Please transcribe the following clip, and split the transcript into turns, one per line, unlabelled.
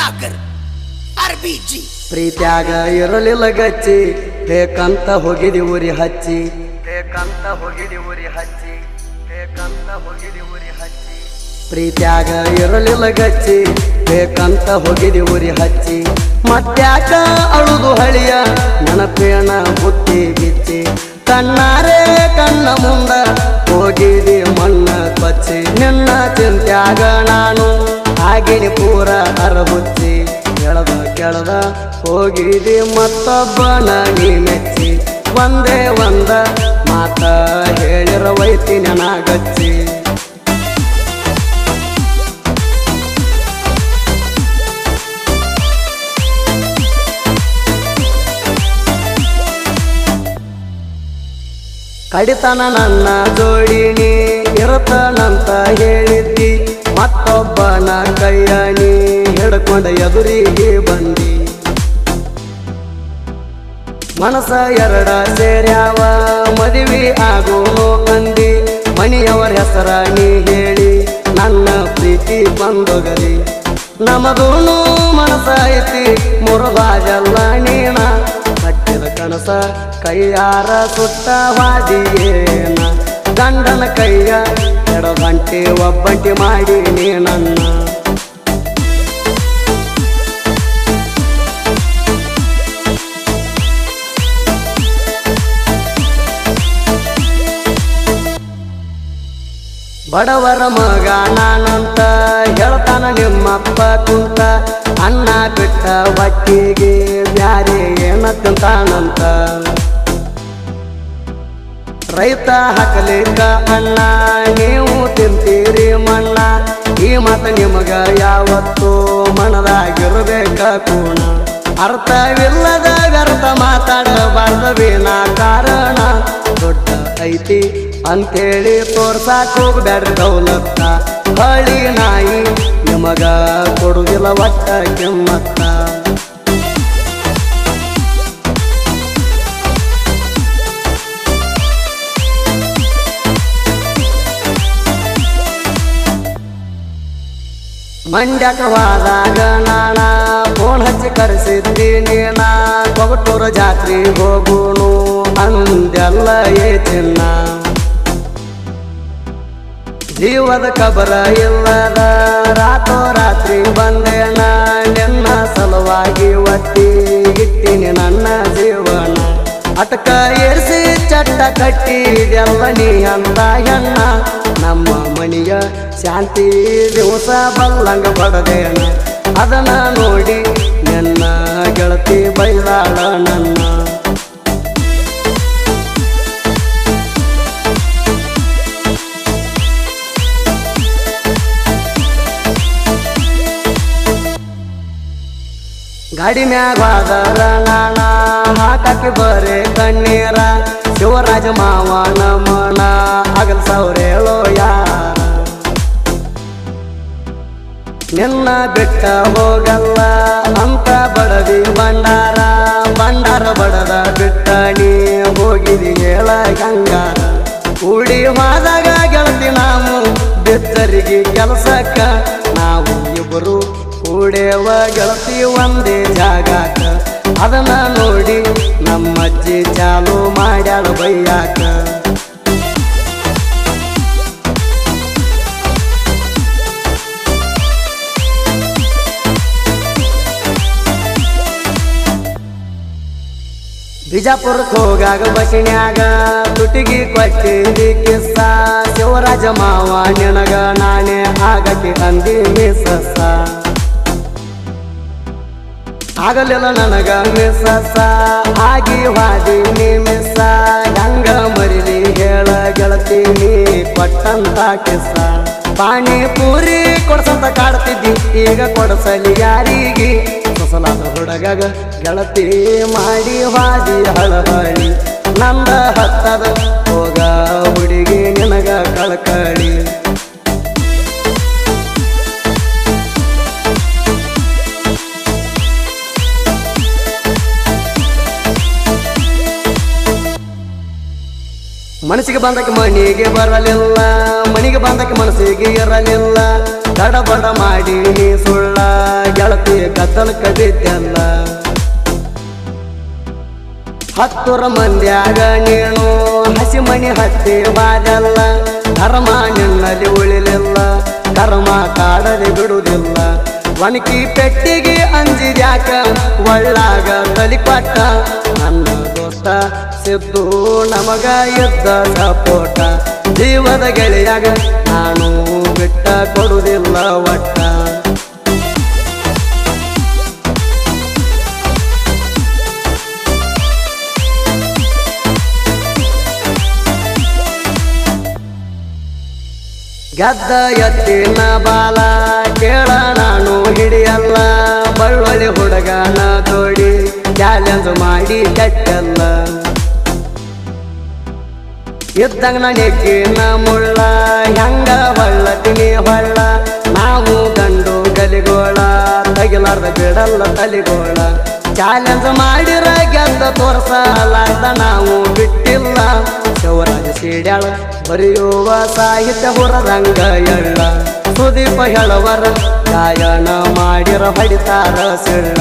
Ratnakar RBG
ಪ್ರೀತ್ಯಾಗ ಇರಲಿಲ್ಲ ಗಚ್ಚಿ ಬೇಕಂತ ಹೋಗಿದಿ ಉರಿ ಹಚ್ಚಿ ಬೇಕಂತ ಹೋಗಿದಿ ಉರಿ ಹಚ್ಚಿ ಬೇಕಂತ ಹೋಗಿದಿ ಉರಿ ಹಚ್ಚಿ ಪ್ರೀತ್ಯಾಗ ಇರಲಿಲ್ಲ ಗಚ್ಚಿ ಬೇಕಂತ ಹೋಗಿದಿ ಉರಿ ಹಚ್ಚಿ ಮತ್ತ್ಯಾಕ ಅಳುದು ಹಳಿಯ ನೆನಪೇಣ ಬುತ್ತಿ ಬಿಚ್ಚಿ ಕಣ್ಣಾರೆ ಕಣ್ಣ ಮುಂದ ಹೋಗಿದಿ ಮಣ್ಣ ಕೊಚ್ಚಿ ನಿನ್ನ ಚಿಂತ್ಯಾಗ ನಾನು ಆಗಿನಿ ಪೂರ ಅರಬುಚ್ಚಿ ಕೆಳದ ಹೋಗಿದಿ ಮತ್ತೊಬ್ಬನ ನೀ ಮೆಚ್ಚಿ ಒಂದೇ ಒಂದ ಮಾತ ಹೇಳಿರವೈತಿ ನನಗಚ್ಚಿ ಕಡಿತನ ನನ್ನ ಜೋಡಿನಿ ಇರತನಂತ ಹೇಳಿದ್ದಿ ಮತ್ತೊಬ್ಬನ ಕೈಯ ನೀ ಹಿಡ್ಕೊಂಡ ಎದುರಿಗೆ ಬಂದಿ ಮನಸ ಎರಡ ಸೇರ್ಯಾವ ಮದುವೆ ಆಗೋನು ಅಂದಿ ಮನೆಯವರ ಹೆಸರ ನೀ ಹೇಳಿ ನನ್ನ ಪ್ರೀತಿ ಬಂದೊಗಲಿ ನಮದೂನು ಮನಸ ಐತಿ ಮುರುಗಾಜಲ್ಲ ನೀಣ ಕಟ್ಟಿದ ಕನಸ ಕೈಯಾರ ಸುಟ್ಟವಾದಿಯೇನ ಗಂಡನ ಕೈಯ ಎಡಗಂಟೆ ಒಬ್ಬಂಟಿ ಮಾಡಿ ನೀ ನನ್ನ ಬಡವರ ಮಗ ನಾನಂತ ಹೇಳ್ತಾನ ನಿಮ್ಮಪ್ಪ ಕುಂತ ಅನ್ನ ಬಿಟ್ಟ ಹೊಟ್ಟಿಗೆ ಬ್ಯಾರೆ ಏನ ತಿಂತಾನಂತ ರೈತ ಹಾಕಲಿಕ್ಕ ಅಣ್ಣ ನೀವು ತಿಂತೀರಿ ಮಣ್ಣ ಈ ಮಾತು ನಿಮಗ ಯಾವತ್ತೂ ಮನದಾಗಿರ್ಬೇಕ ಕೂಣ ಅರ್ಥವಿಲ್ಲದ ವ್ಯರ್ಥ ಮಾತಾಡಬಾರ್ದ ವಿನಾ ಕಾರಣ ದೊಡ್ಡ ಐತಿ ಅಂತೇಳಿ ತೋರ್ಸಾಕ ಹೋಗ್ಬ್ಯಾಡ್ರಿ ದೌಲತ್ತ ಹಳಿ ನಾಯಿ ನಿಮಗ ಕೊಡುದಿಲ್ಲ ಒಟ್ಟ ಕಿಮ್ಮತ್ತ ಮಂಡ್ಯಕ ಹೋದಾಗ ನಾನ ಫೋನ್ ಹಚ್ಚಿ ಕರೆಸಿದ್ದಿ ನೀನ ಕೊಗಟೂರ ಜಾತ್ರೆ ಹೋಗುನು ಅಂದೆಲ್ಲ ಏ ಚಿನ್ನ ಜೀವದ ಕಬರ ಇಲ್ಲದ ರಾತ್ರಿ ಬಂದೇನ ನಿನ್ನ ಸಲುವಾಗಿ ಒತ್ತಿ ಇಟ್ಟಿನಿ ನನ್ನ ಜೀವನ ಅಟಕ ಏರಿಸಿ ಚಟ್ಟ ಕಟ್ಟಿದೆಲ್ಲ ನೀ ಅಂದ ಹೆಣ್ಣ ನಮ್ಮ ಮನೆಯ ಶಾಂತಿ ದಿವಸ ಬಲ್ಲಂಗ ಬಡದೇನ ಅದನ್ನ ನೋಡಿ ನನ್ನ ಗೆಳತಿ ಬೈದಾಳ ನನ್ನ ಗಾಡಿ ಮ್ಯಾಗ ಹೋದರ ನಾಣ ಹಾಕಿ ಬರೇ ಕಣ್ಣೀರ ಶಿವರಾಜ ಮಾವ ನಮನ ಆಗಲ್ ಸೌರೇಳೋ ಯಾರ ನಿನ್ನ ಬಿಟ್ಟ ಹೋಗಲ್ಲ ಅಂತ ಬಡದಿ ಬಂಡಾರ ಬಡದ ಬಿಟ್ಟ ನೀ ಹೋಗಿದಿ ಹೇಳ ಗಂಗಾರ ಕೂಡಿ ಹೋದಾಗ ಗೆಳತಿ ನಾವು ಬೆತ್ತರಿಗೆ ಕೆಲಸಕ್ಕ ನಾವು ಇಬ್ಬರು ಕೂಡೇವ ಗೆಳತಿ ಒಂದೇ ಜಾಗಾಕ ಅದನ್ನ ನೋಡಿ ನಮ್ಮಜ್ಜಿ ಚಾಲು ಮಾಡ್ಯಾಳ ಬೈಯಾಕ ಬಿಜಾಪುರಕ್ಕೆ ಹೋಗಾಗ ಬಸಿನ್ಯಾಗ ತುಟಿಗಿ ಕೊಟ್ಟಿದಿ ಕಿಸ್ಸ ಶಿವರಾಜ ಮಾವ ನಿನಗ ನಾನೇ ಆಗಕ್ಕೆ ಅಂದಿ ಮಿಸಸ ಆಗಲಿಲ್ಲ ನನಗ ಮಿಸಸ ಆಗಿ ವಾದಿ ನೀ ಮಿಸ್ಸ ಹೆಂಗ ಮರಿಲಿ ಹೇಳ ಗೆಳತಿ ನೀ ಕೊಟ್ಟಂತ ಕಿಸ್ಸ ಪಾನಿಪೂರಿ ಕೊಡ್ಸಂತ ಕಾಡ್ತಿದ್ದಿ ಈಗ ಕೊಡಸಲಿ ಯಾರಿಗೆ ಹೊಸಲಾದ ಹುಡುಗಗ ಗೆಳತಿ ಮಾಡಿ ವಾದಿ ಹಳಹಳಿ ನಂದ ಹತ್ತದ ಹೋಗ ಹುಡುಗಿ ನಿನಗ ಕಳಕಳಿ ಮನಸ್ಸಿಗೆ ಬಂದಕ್ಕೆ ಮನೆಗೆ ಬರಲಿಲ್ಲ, ಮನೆಗೆ ಬಂದಕ್ಕೆ ಮನಸ್ಸಿಗೆ ಇರಲಿಲ್ಲ. ತಡಬಡ ಮಾಡಿ ನೀ ಸುಳ್ಳ ಗೆಳತಿ ಕತ್ತಲಕ ಬಿದ್ದೆಲ್ಲ ಹತ್ತುರ ಮಂದ್ಯಾಗ ನೀನು ಹಸಿ ಮಣಿ ಹತ್ತಿ ಬಾದೆಲ್ಲ ಧರ್ಮ ನಿನ್ನಲ್ಲಿ ಉಳಿಲಿಲ್ಲ ಧರ್ಮ ಕಾಡದೆ ಬಿಡುವುದಿಲ್ಲ ಒಣಕಿ ಪೆಟ್ಟಿಗೆ ಅಂಜಿದ್ಯಾಕ ಒಳ್ಳಾಗ ತಲಿಪಟ್ಟ ನನ್ನ ದೋಸ್ತ ಸಿದ್ದು ನಮಗ ಇದ್ದ ಸಪೋಟ ಜೀವದ ಗೆಳೆಯಾಗ ನಾನು ಬಿಟ್ಟ ಕೊಡುವುದಿಲ್ಲ ಒಟ್ಟ ಗೆದ್ದ ಎತ್ತಿನ ಬಾಲ ಕೇಳ ನಾನು ಹಿಡಿಯಲ್ಲ ಬಳ್ಳೊಳ್ಳಿ ಹುಡುಗನ ತೋಡಿ ಚಾಲೆಂಜ್ ಮಾಡಿ ಕೆಟ್ಟಲ್ಲ ಇದ್ದಂಗ ನೆಕ್ಕಿನ ಮುಳ್ಳ ಹೆಂಗ ಹೊಳ್ಳತಿನಿ ಹೊಳ್ಳ ನಾವು ಗಂಡು ಗಲಿಗೋಳ ತಗಿಲಾರ್ದ ಬಿಡಲ್ಲ ತಲಿಗೋಳ ಚಾಲೆಂಜ್ ಮಾಡಿರ ಗೆದ್ದ ತೋರ್ಸಲಾರ್ದ ನಾವು ಬಿಟ್ಟಿಲ್ಲ ಶಿವರಾಜ ಸೀಡ್ಯಾಳ ಬರೆಯುವ ಸಾಹಿತ್ಯ ಹುರದಂಗ ಎಳ್ಳ ಸುದೀಪ ಹೇಳವರ ಗಾಯನ ಮಾಡಿರ ಹೊಡಿತಾರ ಸಿಳ್ಳ